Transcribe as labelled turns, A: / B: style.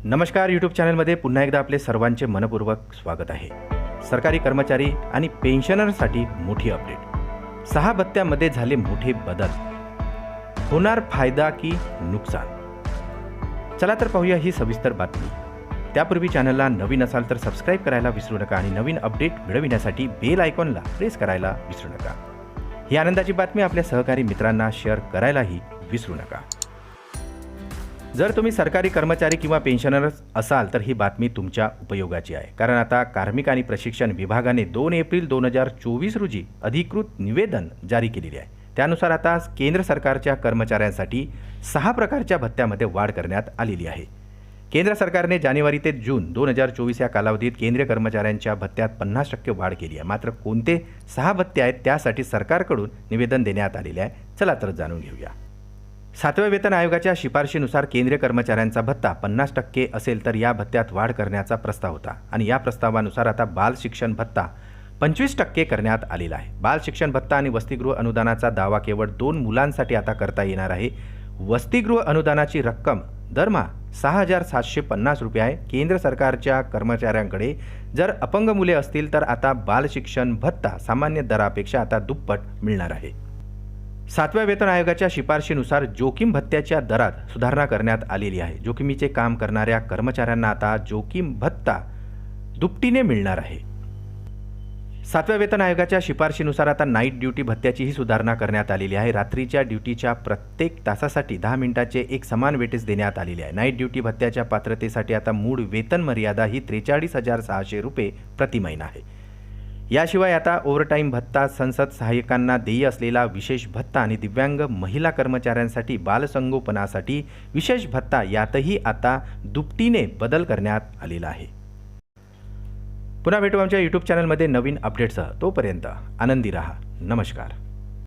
A: नमस्कार, यूट्यूब चॅनलमध्ये पुन्हा एकदा आपले सर्वांचे मनपूर्वक स्वागत आहे। सरकारी कर्मचारी आणि पेन्शनरसाठी मोठी अपडेट। 6 भत्त्यामध्ये झाले मोठे बदल, होणार फायदा की नुकसान? चला तर पाहूया ही सविस्तर बातमी। त्यापूर्वी चॅनलला नवीन असाल तर सबस्क्राइब करायला विसरू नका आणि नवीन अपडेट मिळविण्यासाठी बेल आयकॉनला प्रेस करायला विसरू नका। ही आनंदाची बातमी आपल्या सहकारी मित्रांना शेअर करायलाही विसरू नका। जर तुम्ही सरकारी कर्मचारी किंवा पेन्शनर असाल तर ही बातमी तुमच्या उपयोगाची आहे, कारण आता कार्मिक आणि प्रशिक्षण विभागाने 2 एप्रिल 2024 रोजी अधिकृत निवेदन जारी केलेले आहे। त्यानुसार आता केंद्र सरकारच्या कर्मचाऱ्यांसाठी 6 प्रकारच्या भत्त्यामध्ये वाढ करण्यात आलेली आहे। केंद्र सरकारने जानेवारी ते जून 2024 या कालावधीत केंद्रीय कर्मचाऱ्यांच्या भत्त्यात 50% वाढ केली आहे। मात्र कोणते 6 भत्ते आहेत त्यासाठी सरकारकडून निवेदन देण्यात आलेले आहे। चला तर जाणून घेऊया। 7व्या वेतन आयोगाच्या शिफारशीनुसार केंद्रीय कर्मचाऱ्यांचा भत्ता 50% असेल तर या भत्त्यात वाढ करण्याचा प्रस्ताव होता आणि या प्रस्तावानुसार आता बाल शिक्षण भत्ता 25% करण्यात आलेला आहे। बाल शिक्षण भत्ता आणि वसतिगृह अनुदानाचा दावा केवळ 2 मुलांसाठी आता करता येणार आहे। वसतिगृह अनुदानाची रक्कम दरमहा 6,750 रुपये आहे। केंद्र सरकारच्या कर्मचाऱ्यांकडे जर अपंग मुले असतील तर आता बाल शिक्षण भत्ता सामान्य दरापेक्षा आता दुप्पट मिळणार आहे। 7व्या वेतन आयोगाच्या शिफारशीनुसार जोखीम भत्त्याच्या दरात सुधारणा करण्यात आलेली आहे। जोखमीचे काम करणाऱ्या कर्मचाऱ्यांना आता जोखीम भत्ता दुपटीने मिळणार आहे। 7व्या वेतन आयोगाच्या शिफारशीनुसार आता नाईट ड्युटी भत्त्याचीही सुधारणा करण्यात आलेली आहे। रात्रीच्या ड्युटीच्या प्रत्येक तासासाठी 10 मिनिटाचे एक समान वेटेज देण्यात आलेले आहे। नाईट ड्युटी भत्त्याच्या पात्रतेसाठी आता मूळ वेतन मर्यादा ही 43,600 रुपये प्रति महिना आहे। याशिवाय आता ओव्हरटाईम भत्ता, संसद सहाय्यकांना देय असलेला विशेष भत्ता आणि दिव्यांग महिला कर्मचाऱ्यांसाठी बालसंगोपनासाठी विशेष भत्ता यातही आता दुपटीने बदल करण्यात आलेला आहे। पुन्हा भेटू आमच्या यूट्यूब चॅनलमध्ये नवीन अपडेट्ससह। तोपर्यंत आनंदी रहा। नमस्कार।